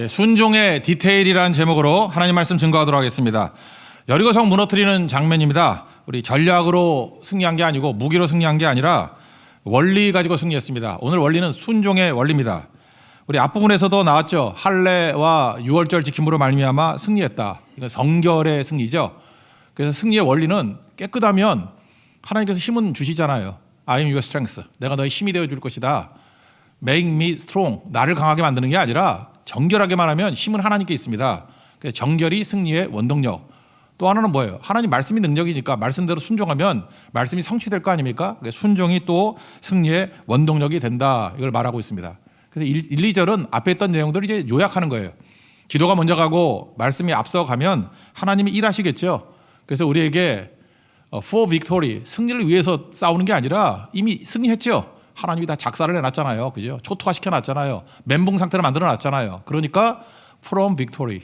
순종의 디테일이라는 제목으로 하나님 말씀 증거하도록 하겠습니다. 여리고성 무너뜨리는 장면입니다. 우리 전략으로 승리한 게 아니고 무기로 승리한 게 아니라 원리 가지고 승리했습니다. 오늘 원리는 순종의 원리입니다. 우리 앞부분에서도 나왔죠. 할례와 유월절 지킴으로 말미암아 승리했다. 이건 성결의 승리죠. 그래서 승리의 원리는 깨끗하면 하나님께서 힘은 주시잖아요. I am your strength. 내가 너의 힘이 되어줄 것이다. Make me strong. 나를 강하게 만드는 게 아니라 정결하게만 하면 힘은 하나님께 있습니다. 그래서 정결이 승리의 원동력. 또 하나는 뭐예요? 하나님 말씀이 능력이니까 말씀대로 순종하면 말씀이 성취될 거 아닙니까? 순종이 또 승리의 원동력이 된다. 이걸 말하고 있습니다. 그래서 1, 2절은 앞에 있던 내용들을 이제 요약하는 거예요. 기도가 먼저 가고 말씀이 앞서가면 하나님이 일하시겠죠. 그래서 우리에게 for victory, 승리를 위해서 싸우는 게 아니라 이미 승리했죠. 하나님이 다 작사를 해놨잖아요. 그죠? 초토화 시켜놨잖아요. 멘붕 상태로 만들어놨잖아요. 그러니까 from victory.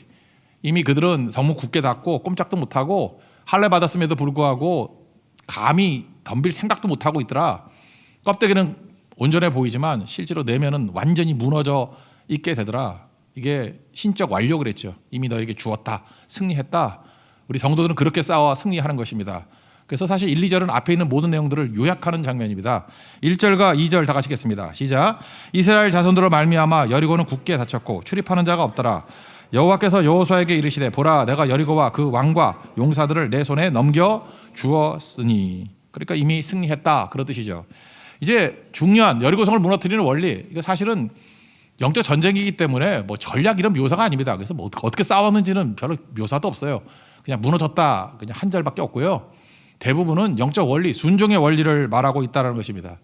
이미 그들은 성문 굳게 닫고 꼼짝도 못하고 할례 받았음에도 불구하고 감히 덤빌 생각도 못하고 있더라. 껍데기는 온전해 보이지만 실제로 내면은 완전히 무너져 있게 되더라. 이게 신적 완료 그랬죠. 이미 너에게 주었다. 승리했다. 우리 성도들은 그렇게 싸워 승리하는 것입니다. 그래서 사실 1, 2절은 앞에 있는 모든 내용들을 요약하는 장면입니다. 1절과 2절 다 같이겠습니다. 시작. 이스라엘 자손들로 말미암아 여리고는 굳게 닫혔고 출입하는 자가 없더라. 여호와께서 여호수아에게 이르시되 보라 내가 여리고와 그 왕과 용사들을 내 손에 넘겨 주었으니. 그러니까 이미 승리했다 그런 뜻이죠. 이제 중요한 여리고성을 무너뜨리는 원리, 이거 사실은 영적 전쟁이기 때문에 뭐 전략 이런 묘사가 아닙니다. 그래서 뭐 어떻게 싸웠는지는 별로 묘사도 없어요. 그냥 무너졌다 그냥 한 절밖에 없고요. 대부분은 영적 원리, 순종의 원리를 말하고 있다는 것입니다.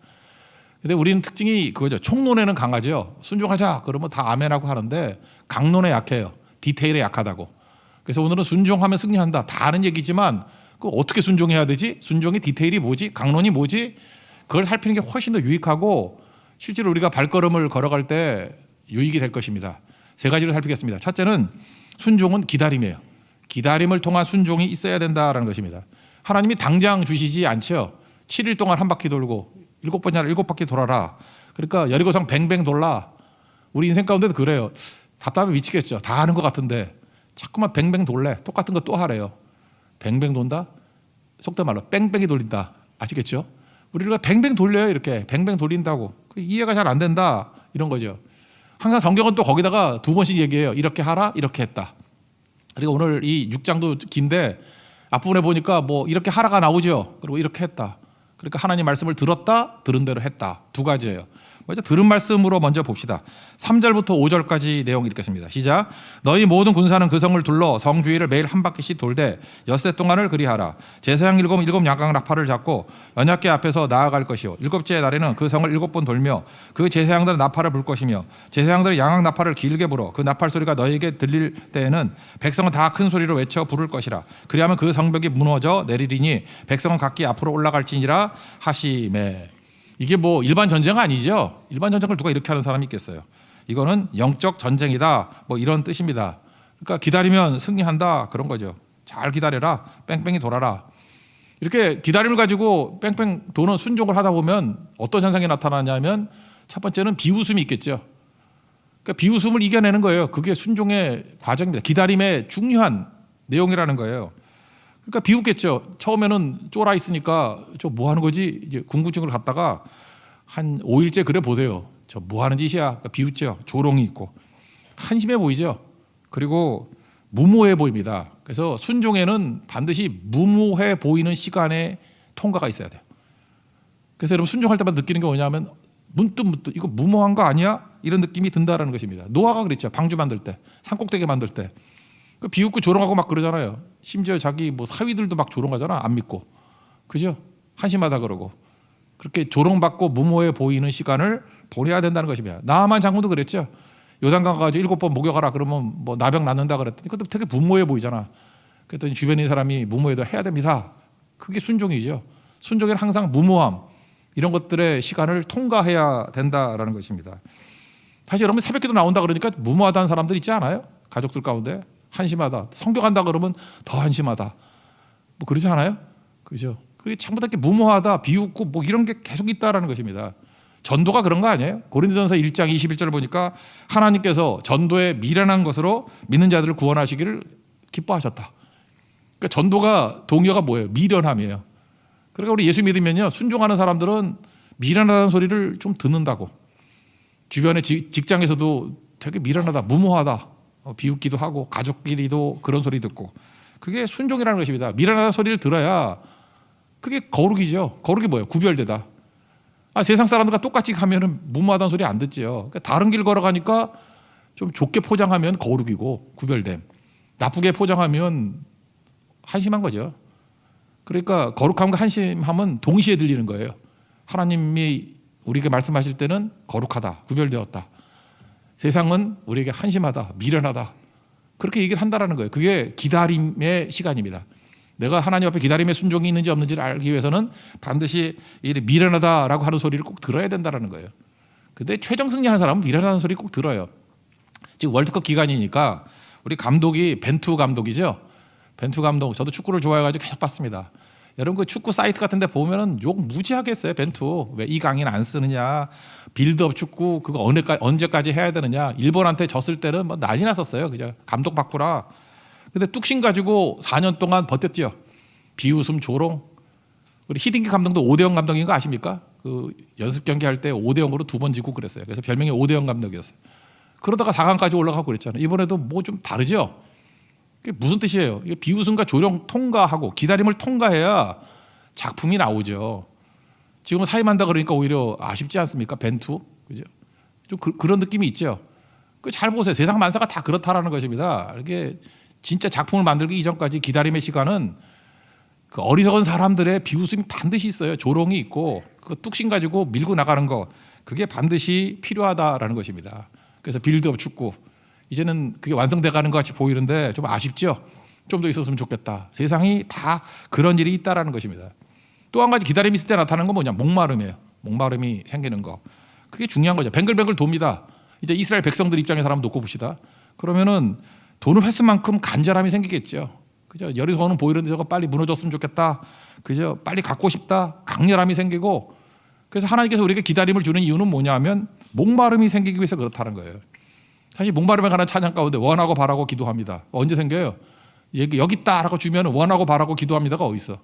근데 우리는 특징이 그거죠. 총론에는 강하죠. 순종하자 그러면 다 아멘하고 하는데 강론에 약해요. 디테일에 약하다고. 그래서 오늘은 순종하면 승리한다. 다 아는 얘기지만 그 어떻게 순종해야 되지? 순종의 디테일이 뭐지? 강론이 뭐지? 그걸 살피는 게 훨씬 더 유익하고 실제로 우리가 발걸음을 걸어갈 때 유익이 될 것입니다. 세 가지로 살피겠습니다. 첫째는 순종은 기다림이에요. 기다림을 통한 순종이 있어야 된다는 것입니다. 하나님이 당장 주시지 않죠. 7일 동안 한 바퀴 돌고 7번이 아니라 7바퀴 돌아라. 그러니까 여리고성 뱅뱅 돌라. 우리 인생 가운데도 그래요. 답답해 미치겠죠. 다 하는 것 같은데 자꾸만 뱅뱅 돌래. 똑같은 거 또 하래요. 뱅뱅 돈다? 속된 말로 뺑뺑이 돌린다. 아시겠죠? 우리가 뱅뱅 돌려요. 이렇게 뱅뱅 돌린다고. 이해가 잘 안 된다. 이런 거죠. 항상 성경은 또 거기다가 2번씩 얘기해요. 이렇게 하라, 이렇게 했다. 그리고 오늘 이 6장도 긴데 앞부분에 보니까 뭐 이렇게 하라가 나오죠. 그리고 이렇게 했다. 그러니까 하나님 말씀을 들었다, 들은 대로 했다. 두 가지예요. 먼저 들은 말씀으로 먼저 봅시다. 3절부터 5절까지 내용 읽겠습니다. 시작. 너희 모든 군사는 그 성을 둘러 성 주위를 매일 한 바퀴씩 돌되 엿새 동안을 그리하라. 제사장 일곱 양각 나팔을 잡고 언약궤 앞에서 나아갈 것이요. 7째 날에는 그 성을 7번 돌며 그 제사장들은 나팔을 불 것이며 제사장들은 양각 나팔을 길게 불어 그 나팔 소리가 너희에게 들릴 때에는 백성은 다 큰 소리로 외쳐 부를 것이라. 그리하면 그 성벽이 무너져 내리리니 백성은 각기 앞으로 올라갈지니라 하시매. 이게 뭐 일반 전쟁 아니죠. 일반 전쟁을 누가 이렇게 하는 사람이 있겠어요. 이거는 영적 전쟁이다 뭐 이런 뜻입니다. 그러니까 기다리면 승리한다 그런 거죠. 잘 기다려라. 뺑뺑이 돌아라. 이렇게 기다림을 가지고 뺑뺑 도는 순종을 하다 보면 어떤 현상이 나타나냐면 첫 번째는 비웃음이 있겠죠. 그러니까 비웃음을 이겨내는 거예요. 그게 순종의 과정입니다. 기다림의 중요한 내용이라는 거예요. 그러니까 비웃겠죠. 처음에는 쫄아 있으니까 저 뭐 하는 거지? 이제 궁금증을 갖다가 한 5일째 그래 보세요. 저 뭐 하는 짓이야? 그러니까 비웃죠. 조롱이 있고 한심해 보이죠. 그리고 무모해 보입니다. 그래서 순종에는 반드시 무모해 보이는 시간에 통과가 있어야 돼요. 그래서 여러분 순종할 때마다 느끼는 게 뭐냐면 문득 이거 무모한 거 아니야? 이런 느낌이 든다라는 것입니다. 노아가 그랬죠. 방주 만들 때, 산꼭대기 만들 때. 비웃고 조롱하고 막 그러잖아요. 심지어 자기 뭐 사위들도 막 조롱하잖아. 안 믿고. 그죠? 한심하다 그러고. 그렇게 조롱받고 무모해 보이는 시간을 보내야 된다는 것입니다. 나아만 장군도 그랬죠. 요단강 가가지고 7번 목욕하라 그러면 뭐 나병 낫는다 그랬더니 그것도 되게 무모해 보이잖아. 그랬더니 주변의 사람이 무모해도 해야 됩니다. 그게 순종이죠. 순종에는 항상 무모함 이런 것들의 시간을 통과해야 된다라는 것입니다. 사실 여러분 새벽기도 나온다 그러니까 무모하다는 사람들 있지 않아요? 가족들 가운데. 한심하다. 성경한다 그러면 더 한심하다. 뭐 그러지 않아요? 그죠? 그게 전부 다 이렇게 무모하다, 비웃고 뭐 이런 게 계속 있다라는 것입니다. 전도가 그런 거 아니에요? 고린도전서 1장 21절을 보니까 하나님께서 전도에 미련한 것으로 믿는 자들을 구원하시기를 기뻐하셨다. 그러니까 전도가 동의어가 뭐예요? 미련함이에요. 그러니까 우리 예수 믿으면요, 순종하는 사람들은 미련하다는 소리를 좀 듣는다고. 주변의 직장에서도 되게 미련하다, 무모하다, 비웃기도 하고 가족끼리도 그런 소리 듣고. 그게 순종이라는 것입니다. 미련하다는 소리를 들어야 그게 거룩이죠. 거룩이 뭐예요? 구별되다. 세상 사람들과 똑같이 가면은 무모하다는 소리 안 듣지요. 그러니까 다른 길 걸어가니까 좀 좋게 포장하면 거룩이고 구별됨. 나쁘게 포장하면 한심한 거죠. 그러니까 거룩함과 한심함은 동시에 들리는 거예요. 하나님이 우리에게 말씀하실 때는 거룩하다, 구별되었다. 세상은 우리에게 한심하다, 미련하다. 그렇게 얘기를 한다라는 거예요. 그게 기다림의 시간입니다. 내가 하나님 앞에 기다림의 순종이 있는지 없는지를 알기 위해서는 반드시 미련하다라고 하는 소리를 꼭 들어야 된다는 거예요. 근데 최종 승리하는 사람은 미련하다는 소리 꼭 들어요. 지금 월드컵 기간이니까 우리 감독이 벤투 감독이죠. 벤투 감독, 저도 축구를 좋아해가지고 계속 봤습니다. 여러분 그 축구 사이트 같은 데 보면은 욕 무지하게 했어요. 벤투 왜 이 강의는 안 쓰느냐, 빌드업 축구 그거 언제까지 해야 되느냐, 일본한테 졌을 때는 뭐 난리 났었어요. 그죠? 감독 바꾸라. 근데 뚝심 가지고 4년 동안 버텼죠. 비웃음 조롱. 우리 히딩키 감독도 5대0 감독인 거 아십니까? 그 연습 경기 할 때 5대0으로 2번 지고 그랬어요. 그래서 별명이 5대0 감독이었어요. 그러다가 4강까지 올라가고 그랬잖아요. 이번에도 뭐 좀 다르죠. 그게 무슨 뜻이에요? 이게 비웃음과 조롱 통과하고 기다림을 통과해야 작품이 나오죠. 지금은 사임한다 그러니까 오히려 아쉽지 않습니까? 벤투, 그죠? 좀 그런 느낌이 있죠. 잘 보세요. 세상 만사가 다 그렇다라는 것입니다. 이게 진짜 작품을 만들기 이전까지 기다림의 시간은 그 어리석은 사람들의 비웃음이 반드시 있어요. 조롱이 있고 그 뚝심 가지고 밀고 나가는 거, 그게 반드시 필요하다라는 것입니다. 그래서 빌드업 축구, 이제는 그게 완성돼가는 것 같이 보이는데 좀 아쉽죠. 좀 더 있었으면 좋겠다. 세상이 다 그런 일이 있다라는 것입니다. 또 한 가지 기다림이 있을 때 나타나는 건 뭐냐? 목마름이에요. 목마름이 생기는 거. 그게 중요한 거죠. 뱅글뱅글 돕니다. 이제 이스라엘 백성들 입장에서 한번 놓고 봅시다. 그러면은 돈을 횟수 만큼 간절함이 생기겠죠. 그죠? 여리고는 보이는데 저거 빨리 무너졌으면 좋겠다. 그죠? 빨리 갖고 싶다. 강렬함이 생기고. 그래서 하나님께서 우리에게 기다림을 주는 이유는 뭐냐면 목마름이 생기기 위해서 그렇다는 거예요. 사실 목마름에 관한 찬양 가운데 원하고 바라고 기도합니다. 언제 생겨요? 여기 있다라고 주면 원하고 바라고 기도합니다가 어디 있어?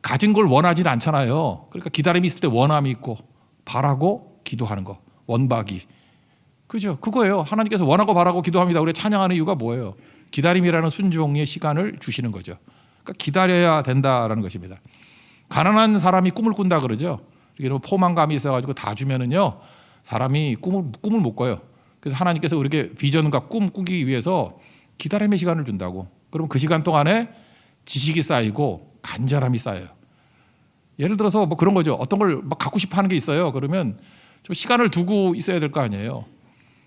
가진 걸 원하진 않잖아요. 그러니까 기다림이 있을 때 원함이 있고 바라고 기도하는 거, 원박이. 그죠? 그거예요. 하나님께서 원하고 바라고 기도합니다. 우리 찬양하는 이유가 뭐예요? 기다림이라는 순종의 시간을 주시는 거죠. 그러니까 기다려야 된다라는 것입니다. 가난한 사람이 꿈을 꾼다 그러죠. 이게 포만감이 있어가지고 다 주면은요, 사람이 꿈을 못 꿔요. 그래서 하나님께서 우리에게 비전과 꿈 꾸기 위해서 기다림의 시간을 준다고. 그럼 그 시간 동안에 지식이 쌓이고 간절함이 쌓여요. 예를 들어서 뭐 그런 거죠. 어떤 걸 막 갖고 싶어 하는 게 있어요. 그러면 좀 시간을 두고 있어야 될 거 아니에요.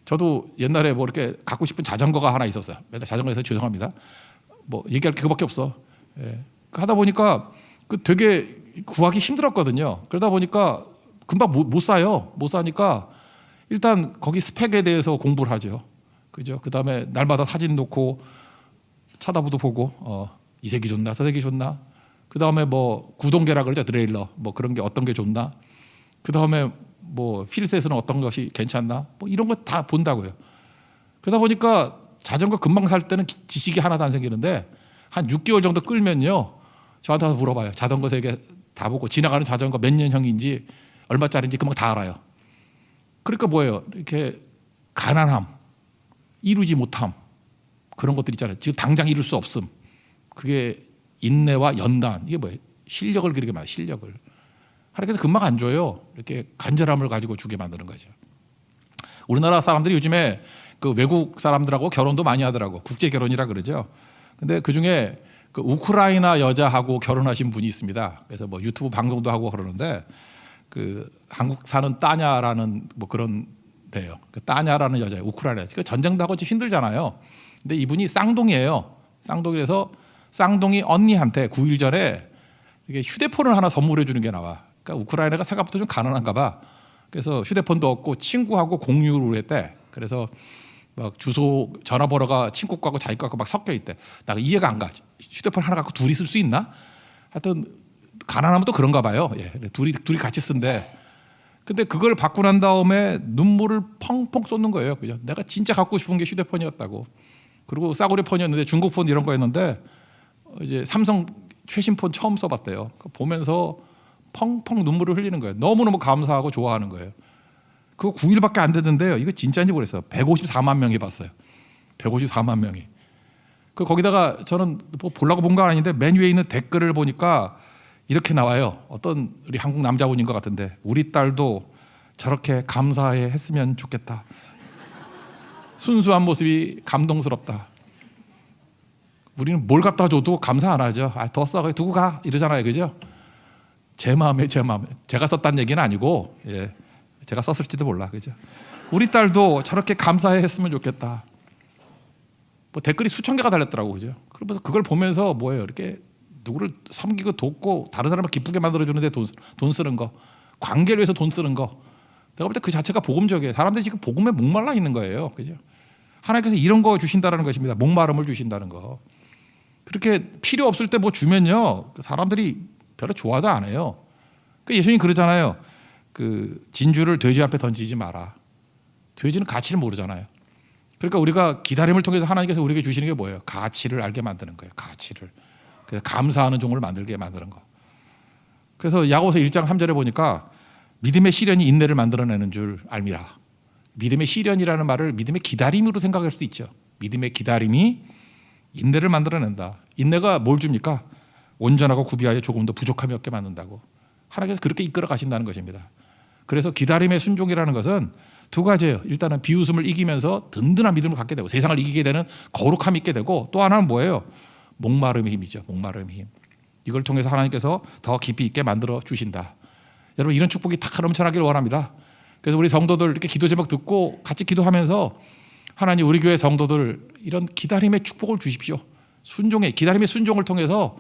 저도 옛날에 뭐 이렇게 갖고 싶은 자전거가 하나 있었어요. 맨날 자전거에서 죄송합니다. 뭐 얘기할 게 그거밖에 없어. 예. 하다 보니까 그 되게 구하기 힘들었거든요. 그러다 보니까 금방 못 사요. 못 사니까 일단 거기 스펙에 대해서 공부를 하죠. 그죠? 그 다음에 날마다 사진 놓고 쳐다보도 보고, 이 색이 좋나, 저 색이 좋나. 그 다음에 뭐 구동계라 그러죠. 드레일러. 뭐 그런 게 어떤 게 좋나. 그 다음에 뭐 휠셋은 어떤 것이 괜찮나. 뭐 이런 거 다 본다고요. 그러다 보니까 자전거 금방 살 때는 지식이 하나도 안 생기는데 한 6개월 정도 끌면요, 저한테 와서 물어봐요. 자전거 세계 다 보고 지나가는 자전거 몇 년형인지 얼마짜리인지 금방 다 알아요. 그러니까 뭐예요? 이렇게 가난함, 이루지 못함, 그런 것들 있잖아요. 지금 당장 이룰 수 없음. 그게 인내와 연단, 이게 뭐예요? 실력을 그리게 말해요. 실력을. 하나님께서 금방 안 줘요. 이렇게 간절함을 가지고 주게 만드는 거죠. 우리나라 사람들이 요즘에 그 외국 사람들하고 결혼도 많이 하더라고. 국제 결혼이라 그러죠. 근데 그 중에 그 우크라이나 여자하고 결혼하신 분이 있습니다. 그래서 뭐 유튜브 방송도 하고 그러는데, 그 한국 사는 따냐라는 뭐 그런 데요. 그 따냐라는 여자예요. 우크라이나. 그 전쟁도 하고 좀 힘들잖아요. 근데 이분이 쌍둥이에요. 쌍둥이라서 쌍둥이 언니한테 9일 전에 이게 휴대폰을 하나 선물해 주는 게 나와. 그러니까 우크라이나가 생각보다 좀 가난한가 봐. 그래서 휴대폰도 없고 친구하고 공유를 했대. 그래서 막 주소 전화번호가 친구 거하고 자기 거하고 막 섞여 있대. 나 이해가 안 가. 휴대폰 하나 갖고 둘이 쓸 수 있나? 하여튼 가난하면 또 그런가 봐요. 예. 둘이 같이 쓴대. 근데 그걸 받고 난 다음에 눈물을 펑펑 쏟는 거예요. 그죠? 내가 진짜 갖고 싶은 게 휴대폰이었다고. 그리고 싸구려 폰이었는데 중국 폰 이런 거였는데 이제 삼성 최신 폰 처음 써봤대요. 보면서 펑펑 눈물을 흘리는 거예요. 너무너무 감사하고 좋아하는 거예요. 그거 9일밖에 안 됐는데요. 이거 진짜인지 모르겠어요. 154만 명이 봤어요. 154만 명이. 거기다가 저는 뭐 보려고 본 거 아닌데 맨 위에 있는 댓글을 보니까 이렇게 나와요. 어떤 우리 한국 남자분인 것 같은데 우리 딸도 저렇게 감사해 했으면 좋겠다. 순수한 모습이 감동스럽다. 우리는 뭘 갖다 줘도 감사 안 하죠. 더 써, 두고 가 이러잖아요, 그죠? 제 마음에 제 마음. 제가 썼다는 얘기는 아니고, 예, 제가 썼을지도 몰라, 그죠? 우리 딸도 저렇게 감사해 했으면 좋겠다. 뭐 댓글이 수천 개가 달렸더라고, 그죠? 그러면서 그걸 보면서 뭐예요, 이렇게 누구를 섬기고 돕고 다른 사람을 기쁘게 만들어주는데 돈 쓰는 거, 관계를 위해서 돈 쓰는 거. 내가 볼 때 그 자체가 복음적이에요. 사람들이 지금 복음에 목말라 있는 거예요, 그죠? 하나님께서 이런 거 주신다는 것입니다. 목마름을 주신다는 거. 그렇게 필요 없을 때 뭐 주면요, 사람들이 별로 좋아도 안 해요. 예수님 그러잖아요. 진주를 돼지 앞에 던지지 마라. 돼지는 가치를 모르잖아요. 그러니까 우리가 기다림을 통해서 하나님께서 우리에게 주시는 게 뭐예요? 가치를 알게 만드는 거예요. 가치를. 그래서 감사하는 종을 만들게 만드는 거. 그래서 야고보서 1장 3절에 보니까 믿음의 시련이 인내를 만들어내는 줄 알미라. 믿음의 시련이라는 말을 믿음의 기다림으로 생각할 수도 있죠. 믿음의 기다림이 인내를 만들어낸다. 인내가 뭘 줍니까? 온전하고 구비하여 조금 더 부족함이 없게 만든다고. 하나님께서 그렇게 이끌어 가신다는 것입니다. 그래서 기다림의 순종이라는 것은 두 가지예요. 일단은 비웃음을 이기면서 든든한 믿음을 갖게 되고 세상을 이기게 되는 거룩함이 있게 되고, 또 하나는 뭐예요? 목마름의 힘이죠. 목마름의 힘. 이걸 통해서 하나님께서 더 깊이 있게 만들어 주신다. 여러분, 이런 축복이 다 넘쳐나기를 원합니다. 그래서 우리 성도들 이렇게 기도 제목 듣고 같이 기도하면서 하나님, 우리 교회 성도들 이런 기다림의 축복을 주십시오. 기다림의 순종을 통해서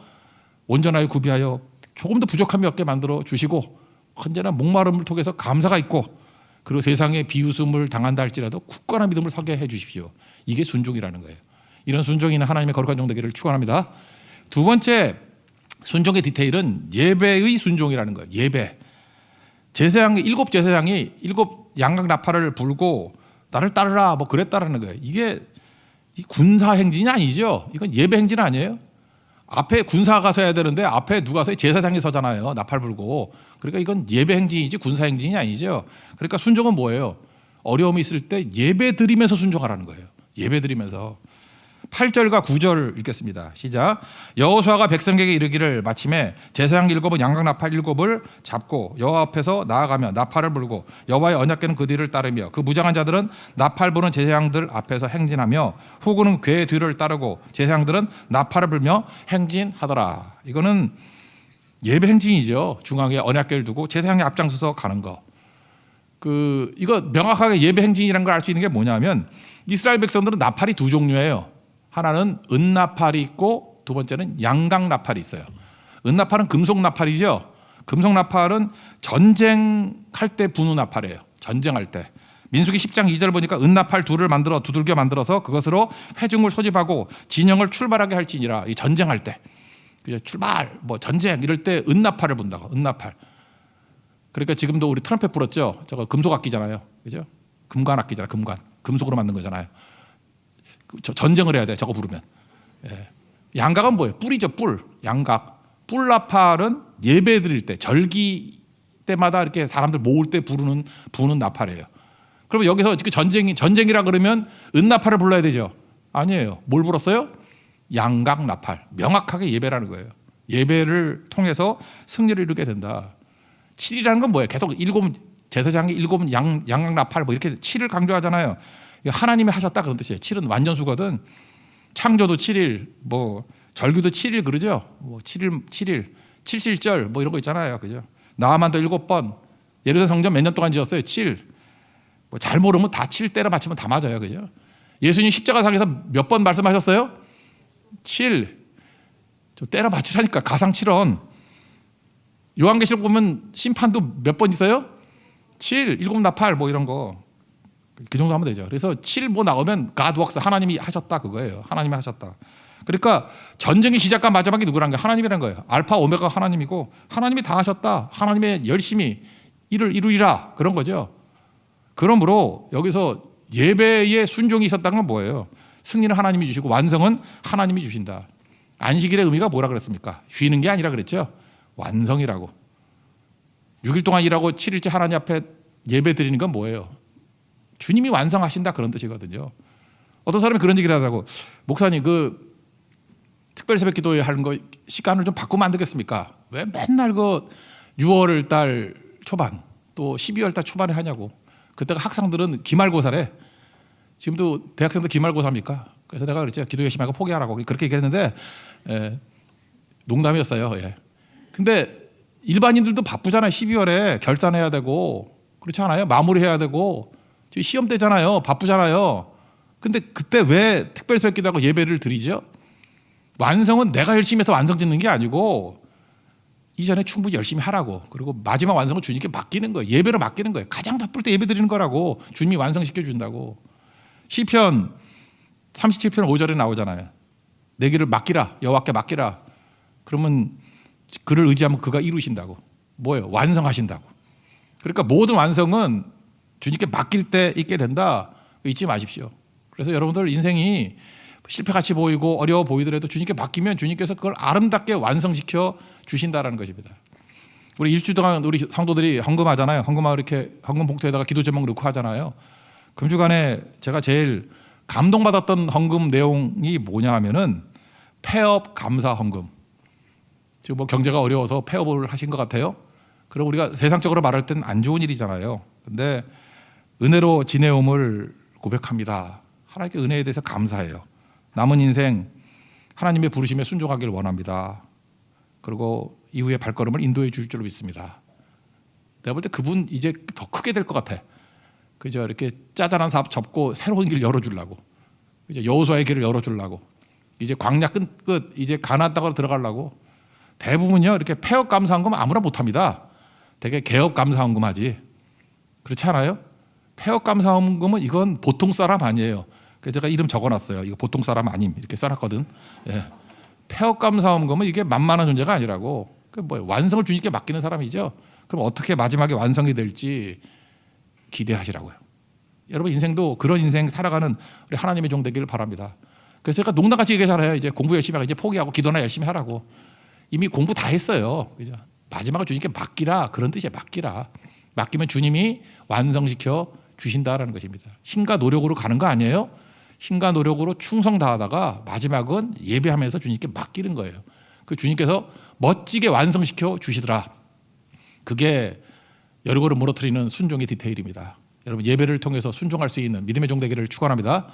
온전하여 구비하여 조금 더 부족함이 없게 만들어 주시고, 언제나 목마름을 통해서 감사가 있고, 그리고 세상에 비웃음을 당한다 할지라도 굳건한 믿음을 서게 해 주십시오. 이게 순종이라는 거예요. 이런 순종이 있는 하나님의 거룩한 종 되기를 축원합니다. 두 번째 순종의 디테일은 예배의 순종이라는 거예요. 예배. 일곱 제사장이 일곱 양각 나팔을 불고 나를 따르라 뭐 그랬다라는 거예요. 이게 군사 행진이 아니죠. 이건 예배 행진 아니에요. 앞에 군사가 서야 되는데 앞에 누가 서요? 제사장이 서잖아요. 나팔 불고. 그러니까 이건 예배 행진이지 군사 행진이 아니죠. 그러니까 순종은 뭐예요? 어려움이 있을 때 예배 드리면서 순종하라는 거예요. 예배 드리면서. 8절과 9절 읽겠습니다. 시작. 여호수아가 백성에게 이르기를 마침에 제사장 7은 양각 나팔 7을 잡고 여호와 앞에서 나아가며 나팔을 불고 여호와의 언약궤는 그 뒤를 따르며 그 무장한 자들은 나팔 부는 제사장들 앞에서 행진하며 후군은 궤 뒤를 따르고 제사장들은 나팔을 불며 행진하더라. 이거는 예배 행진이죠. 중앙에 언약궤를 두고 제사장이 앞장서서 가는 거. 이거 명확하게 예배 행진이라는 걸 알 수 있는 게 뭐냐면, 이스라엘 백성들은 나팔이 두 종류예요. 하나는 은나팔이 있고 두 번째는 양각 나팔이 있어요. 은나팔은 금속 나팔이죠. 금속 나팔은 전쟁할 때 부는 나팔이에요. 전쟁할 때. 민수기 10장 2절 보니까 은나팔 둘을 두들겨 만들어서 그것으로 회중을 소집하고 진영을 출발하게 할지니라. 이 전쟁할 때. 출발, 전쟁 이럴 때 은나팔을 분다고. 은나팔. 그러니까 지금도 우리 트럼펫 불었죠. 저거 금속 악기잖아요. 그죠? 금관 악기잖아요. 금관. 금속으로 만든 거잖아요. 전쟁을 해야 돼. 저거 부르면. 예. 양각은 뭐예요? 뿔이죠. 뿔. 양각. 뿔나팔은 예배 드릴 때, 절기 때마다 이렇게 사람들 모을 때 부는 나팔이에요. 그러면 여기서 전쟁이라 그러면 은나팔을 불러야 되죠. 아니에요. 뭘 불었어요? 양각 나팔. 명확하게 예배라는 거예요. 예배를 통해서 승리를 이루게 된다. 7이라는 건 뭐예요? 계속 제사장이 7 양각 나팔 이렇게 7을 강조하잖아요. 하나님이 하셨다 그런 뜻이에요. 7은 완전수거든. 창조도 7일, 절기도 7일 그러죠. 7일, 7실절 이런 거 있잖아요. 그죠? 나만도 7번. 예루살렘 성전 몇 년 동안 지었어요? 7. 잘 모르면 다 7 때려 맞추면 다 맞아요. 그죠? 예수님 십자가상에서 몇 번 말씀하셨어요? 7. 때려 맞추라니까. 가상 7원. 요한계시록 보면 심판도 몇 번 있어요? 7, 7 나팔 이런 거. 그 정도 하면 되죠. 그래서 7 나오면 God works, 하나님이 하셨다 그거예요. 하나님이 하셨다. 그러니까 전쟁의 시작과 마지막이 누구란 거예요? 하나님이란 거예요. 알파 오메가 하나님이고 하나님이 다 하셨다. 하나님의 열심히 이를 이루리라 그런 거죠. 그러므로 여기서 예배에 순종이 있었다는 건 뭐예요? 승리는 하나님이 주시고 완성은 하나님이 주신다. 안식일의 의미가 뭐라 그랬습니까? 쉬는 게 아니라 그랬죠. 완성이라고. 6일 동안 일하고 7일째 하나님 앞에 예배 드리는 건 뭐예요? 주님이 완성하신다 그런 뜻이거든요. 어떤 사람이 그런 얘기를 하더라고. 목사님 그 특별 새벽 기도회 하는 거 시간을 좀 바꾸면 안 되겠습니까? 왜 맨날 그 6월 달 초반 또 12월 달 초반에 하냐고. 그때가 학생들은 기말고사래. 지금도 대학생들 기말고사입니까? 그래서 내가 그랬죠. 기도 열심히 하고 포기하라고 그렇게 얘기했는데 농담이었어요. 예. 근데 일반인들도 바쁘잖아요. 12월에 결산해야 되고 그렇지 않아요? 마무리해야 되고 지금 시험 때잖아요. 바쁘잖아요. 근데 그때 왜 특별 새벽 기도하고 예배를 드리죠? 완성은 내가 열심히 해서 완성 짓는 게 아니고 이전에 충분히 열심히 하라고. 그리고 마지막 완성은 주님께 맡기는 거예요. 예배로 맡기는 거예요. 가장 바쁠 때 예배 드리는 거라고. 주님이 완성시켜 준다고. 시편 37편 5절에 나오잖아요. 내 길을 맡기라. 여호와께 맡기라. 그러면 그를 의지하면 그가 이루신다고. 뭐예요? 완성하신다고. 그러니까 모든 완성은 주님께 맡길 때 있게 된다. 잊지 마십시오. 그래서 여러분들 인생이 실패같이 보이고 어려워 보이더라도 주님께 맡기면 주님께서 그걸 아름답게 완성시켜 주신다라는 것입니다. 우리 일주일 동안 우리 성도들이 헌금하잖아요. 헌금하고 이렇게 헌금 봉투에다가 기도 제목 넣고 하잖아요. 금주간에 제가 제일 감동받았던 헌금 내용이 뭐냐 하면은 폐업 감사 헌금. 지금 뭐 경제가 어려워서 폐업을 하신 것 같아요. 그럼 우리가 세상적으로 말할 땐 안 좋은 일이잖아요. 근데 은혜로 지내옴을 고백합니다. 하나님께 은혜에 대해서 감사해요. 남은 인생 하나님의 부르심에 순종하기를 원합니다. 그리고 이후에 발걸음을 인도해 줄 줄로 믿습니다. 내가 볼 때 그분 이제 더 크게 될 것 같아. 그죠? 이렇게 짜잘한 사업 접고 새로운 길 열어주려고. 이제 여호수아의 길을 열어주려고. 이제 광야 끝 이제 가나안 땅으로 들어가려고. 대부분요 이렇게 폐업 감사헌금 아무나 못합니다. 되게 개업 감사헌금 하지. 그렇지 않아요? 폐업 감사헌금은 이건 보통 사람 아니에요. 그래서 제가 이름 적어놨어요. 이거 보통 사람 아님 이렇게 써놨거든. 예. 폐업 감사헌금은 이게 만만한 존재가 아니라고. 그 뭐 완성을 주님께 맡기는 사람이죠. 그럼 어떻게 마지막에 완성이 될지 기대하시라고요. 여러분 인생도 그런 인생 살아가는 우리 하나님의 종 되기를 바랍니다. 그래서 제가 농담같이 얘기하잖아요. 이제 공부 열심히 하고 이제 포기하고 기도나 열심히 하라고. 이미 공부 다 했어요. 그죠? 마지막을 주님께 맡기라 그런 뜻이에요. 맡기라. 맡기면 주님이 완성시켜 주신다라는 것입니다. 힘과 노력으로 가는 거 아니에요? 힘과 노력으로 충성 다하다가 마지막은 예배하면서 주님께 맡기는 거예요. 그 주님께서 멋지게 완성시켜 주시더라. 그게 여리고를 무너뜨리는 순종의 디테일입니다. 여러분 예배를 통해서 순종할 수 있는 믿음의 종 되기를 축원합니다.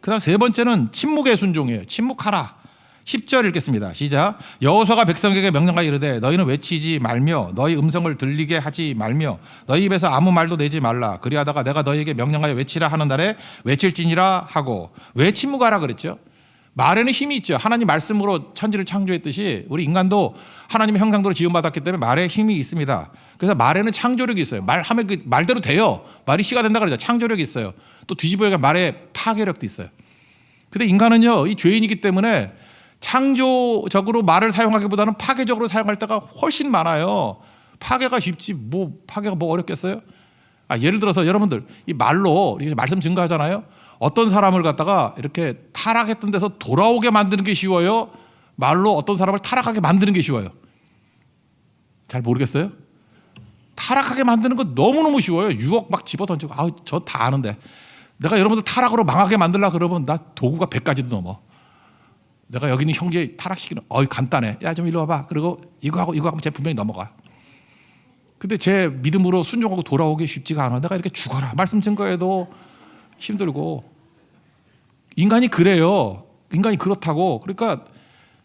그다음 세 번째는 침묵의 순종이에요. 침묵하라. 10절 읽겠습니다. 시작. 여호수아가 백성에게 명령하여 이르되 너희는 외치지 말며 너희 음성을 들리게 하지 말며 너희 입에서 아무 말도 내지 말라. 그리하다가 내가 너희에게 명령하여 외치라 하는 날에 외칠지니라 하고. 왜 침묵하라 그랬죠? 말에는 힘이 있죠. 하나님 말씀으로 천지를 창조했듯이 우리 인간도 하나님의 형상대로 지음받았기 때문에 말에 힘이 있습니다. 그래서 말에는 창조력이 있어요. 말하면 그 말대로 돼요. 말이 씨가 된다 그러죠. 창조력이 있어요. 또 뒤집어야 말에 파괴력도 있어요. 근데 인간은요, 이 죄인이기 때문에 창조적으로 말을 사용하기보다는 파괴적으로 사용할 때가 훨씬 많아요. 파괴가 쉽지 파괴가 뭐 어렵겠어요? 예를 들어서 여러분들 이 말로 이렇게 말씀 증거하잖아요. 어떤 사람을 갖다가 이렇게 타락했던 데서 돌아오게 만드는 게 쉬워요? 말로 어떤 사람을 타락하게 만드는 게 쉬워요? 잘 모르겠어요? 타락하게 만드는 거 너무너무 쉬워요. 유혹 막 집어던지고 저 다 아는데 내가 여러분들 타락으로 망하게 만들려고 그러면 나 도구가 100가지도 넘어. 내가 여기 있는 형제 타락시키는 간단해. 야 좀 일로 와봐. 그리고 이거 하고 쟤 분명히 넘어가. 근데 제 믿음으로 순종하고 돌아오기 쉽지가 않아. 내가 이렇게 죽어라. 말씀 증거해도 힘들고. 인간이 그래요. 인간이 그렇다고. 그러니까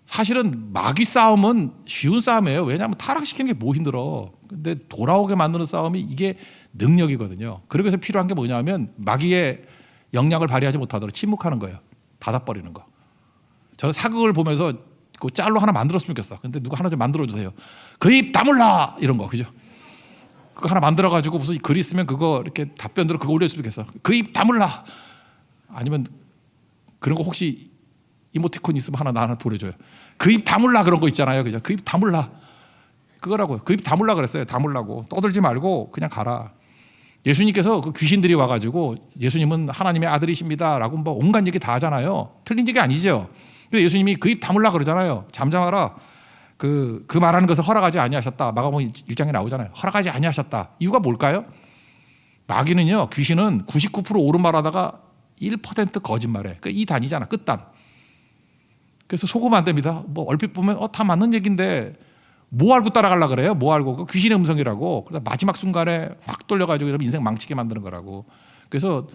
사실은 마귀 싸움은 쉬운 싸움이에요. 왜냐하면 타락시키는 게 뭐 힘들어. 근데 돌아오게 만드는 싸움이 이게 능력이거든요. 그러기 위해서 필요한 게 뭐냐면 마귀의 영향을 발휘하지 못하도록 침묵하는 거예요. 닫아버리는 거. 저는 사극을 보면서 그 짤로 하나 만들었으면 좋겠어. 근데 누가 하나 좀 만들어주세요. 그 입 다물라! 이런 거. 그죠? 그거 하나 만들어가지고 무슨 글 있으면 그거 이렇게 답변으로 그거 올려줬으면 좋겠어. 그 입 다물라! 아니면 그런 거 혹시 이모티콘 있으면 하나 보내줘요. 그 입 다물라! 그런 거 있잖아요. 그죠? 그 입 다물라! 그거라고요. 그 입 다물라 그랬어요. 다물라고. 떠들지 말고 그냥 가라. 예수님께서 그 귀신들이 와가지고 예수님은 하나님의 아들이십니다라고 뭐 온갖 얘기 다 하잖아요. 틀린 얘기 아니죠. 근데 예수님이 그 입 다물라 그러잖아요. 잠잠하라. 그 말하는 것을 허락하지 아니하셨다. 마가복음 1장에 나오잖아요. 허락하지 아니하셨다. 이유가 뭘까요? 마귀는요, 귀신은 99% 옳은 말하다가 1% 거짓말해. 그 이 단이잖아. 끝단. 그래서 속으면 안 됩니다. 뭐 얼핏 보면 다 맞는 얘기인데 뭐 알고 따라가려 그래요? 뭐 알고? 그 귀신의 음성이라고. 그래서 마지막 순간에 확 돌려가지고 이러면 인생 망치게 만드는 거라고. 그래서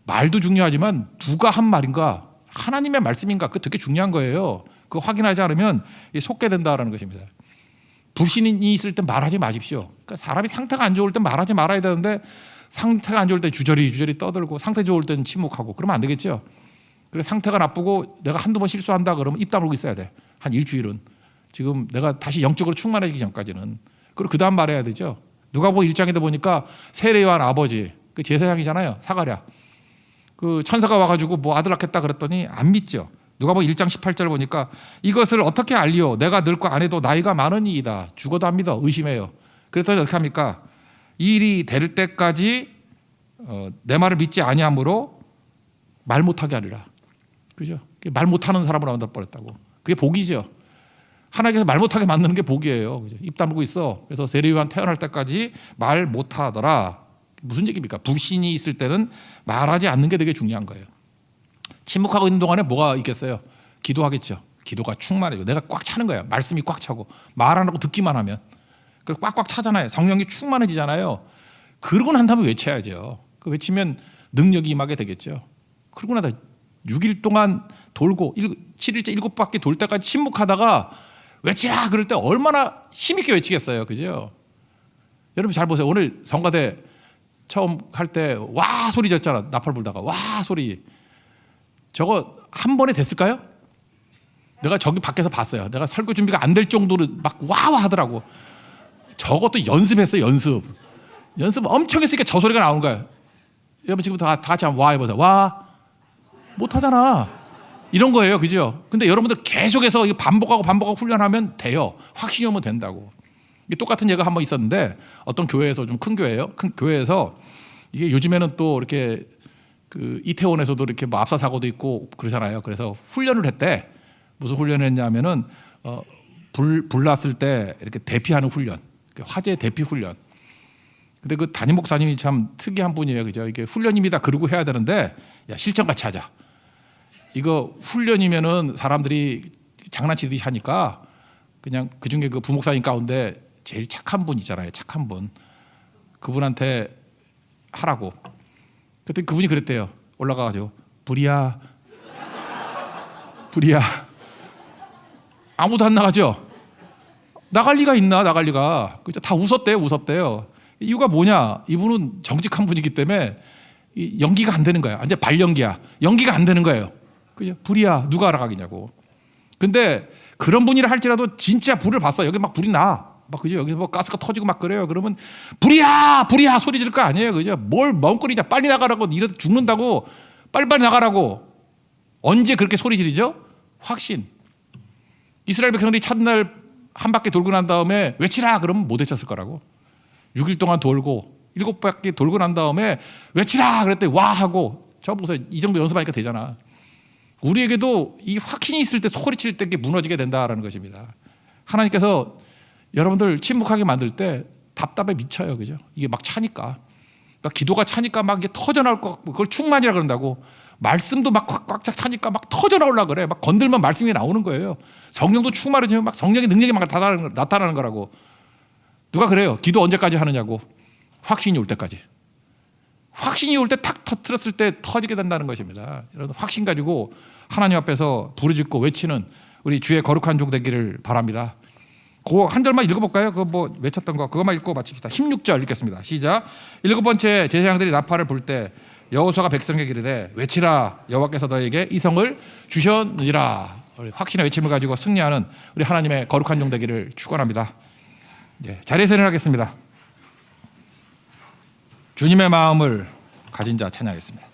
말도 중요하지만 누가 한 말인가, 하나님의 말씀인가, 그거 되게 중요한 거예요. 그거 확인하지 않으면 속게 된다라는 것입니다. 불신이 있을 때 말하지 마십시오. 그러니까 사람이 상태가 안 좋을 때 말하지 말아야 되는데 상태가 안 좋을 때 주저리 떠들고 상태 좋을 때는 침묵하고 그러면 안 되겠죠. 그래서 상태가 나쁘고 내가 한두 번 실수한다 그러면 입 다물고 있어야 돼. 한 일주일은. 지금 내가 다시 영적으로 충만해지기 전까지는. 그리고 그 다음 말해야 되죠. 누가복음 1장에도 보니까 세례요한 아버지, 그 제사장이잖아요. 사가랴. 그 천사가 와가지고 뭐 아들 낳겠다 그랬더니 안 믿죠. 누가복음 1장 18절 보니까 이것을 어떻게 알리오? 내가 늙고 아내도 나이가 많으니이다. 죽어도 안 믿어. 의심해요. 그랬더니 어떻게 합니까? 이 일이 될 때까지 내 말을 믿지 아니하므로 말 못하게 하리라. 그죠? 말 못하는 사람으로 만들어 버렸다고. 그게 복이죠. 하나님께서 말 못하게 만드는 게 복이에요. 그죠? 입 다물고 있어. 그래서 세례요한 태어날 때까지 말 못하더라. 무슨 얘기입니까? 불신이 있을 때는 말하지 않는 게 되게 중요한 거예요. 침묵하고 있는 동안에 뭐가 있겠어요? 기도하겠죠. 기도가 충만해요. 내가 꽉 차는 거예요. 말씀이 꽉 차고 말 안 하고 듣기만 하면. 그리고 꽉꽉 차잖아요. 성령이 충만해지잖아요. 그러고 난 다음에 외쳐야죠. 그 외치면 능력이 임하게 되겠죠. 그러고 나다 6일 동안 돌고 7일째 7바퀴 돌 때까지 침묵하다가 외치라 그럴 때 얼마나 힘있게 외치겠어요. 그죠? 여러분 잘 보세요. 오늘 성가대 처음 할 때 와 소리 졌잖아. 나팔 불다가 와 소리. 저거 한 번에 됐을까요? 내가 저기 밖에서 봤어요. 내가 설교 준비가 안 될 정도로 막 와와 하더라고. 저것도 연습했어요. 연습 엄청 했으니까 저 소리가 나오는 거예요. 여러분 지금 다 같이 한번 와 해보세요. 와 못하잖아. 이런 거예요. 그죠? 근데 여러분들 계속해서 반복하고 훈련하면 돼요. 확신이 오면 된다고. 똑같은 예가 한 번 있었는데 어떤 교회에서 좀 큰 교회예요. 큰 교회에서 이게 요즘에는 또 이렇게 그 이태원에서도 이렇게 뭐 압사 사고도 있고 그러잖아요. 그래서 훈련을 했대. 무슨 훈련을 했냐면은 불 났을 때 이렇게 대피하는 훈련. 화재 대피 훈련. 근데 그 담임 목사님이 참 특이한 분이에요. 그죠? 이게 훈련입니다. 그러고 해야 되는데 야, 실전 같이 하자. 이거 훈련이면은 사람들이 장난치듯이 하니까 그냥 그중에 그 부목사님 가운데 제일 착한 분 있잖아요. 착한 분. 그분한테 하라고. 그랬더니 그분이 그랬대요. 올라가가지고 불이야. 아무도 안 나가죠. 나갈 리가 있나? 나갈 리가. 그죠? 다 웃었대요. 이유가 뭐냐? 이분은 정직한 분이기 때문에 연기가 안 되는 거야. 완전 발연기야. 연기가 안 되는 거예요. 그죠? 불이야. 누가 알아가겠냐고. 근데 그런 분이라 할지라도 진짜 불을 봤어. 여기 막 불이 나. 막 그죠? 여기 뭐 가스가 터지고 막 그래요. 그러면 불이야 소리 지를 거 아니에요. 그죠? 뭘 멍거리냐? 빨리 나가라고. 이래서 죽는다고. 빨리빨리 나가라고. 언제 그렇게 소리 지르죠? 확신. 이스라엘 백성들이 첫날 한 바퀴 돌고 난 다음에 외치라 그러면 못 외쳤을 거라고. 6일 동안 돌고 7바퀴 돌고 난 다음에 외치라 그랬더니 와 하고. 저 보세요. 이 정도 연습하니까 되잖아. 우리에게도 이 확신이 있을 때 소리칠 때 무너지게 된다라는 것입니다. 하나님께서 여러분들 침묵하게 만들 때 답답해 미쳐요. 그죠? 이게 막 차니까. 그러니까 기도가 차니까 막 이게 터져나올 것 같고 그걸 충만이라 그런다고. 말씀도 막 꽉꽉 차니까 막 터져나오려고 그래. 막 건들면 말씀이 나오는 거예요. 성령도 충만해지면 막 성령의 능력이 막 나타나는 거라고. 누가 그래요? 기도 언제까지 하느냐고. 확신이 올 때까지. 확신이 올 때 탁 터뜨렸을 때 터지게 된다는 것입니다. 여러분 확신 가지고 하나님 앞에서 부르짖고 외치는 우리 주의 거룩한 종 되기를 바랍니다. 그 한 절만 읽어볼까요? 그거 뭐 외쳤던 거 그것만 읽고 마칩시다. 16절 읽겠습니다. 시작. 7번째 제사장들이 나팔을 불 때 여호수아가 백성에게 이르되 외치라 여호와께서 너에게 이 성을 주셨느니라. 확신의 외침을 가지고 승리하는 우리 하나님의 거룩한 종 되기를 축원합니다. 자리에서 일어나겠습니다. 주님의 마음을 가진 자 찬양하겠습니다.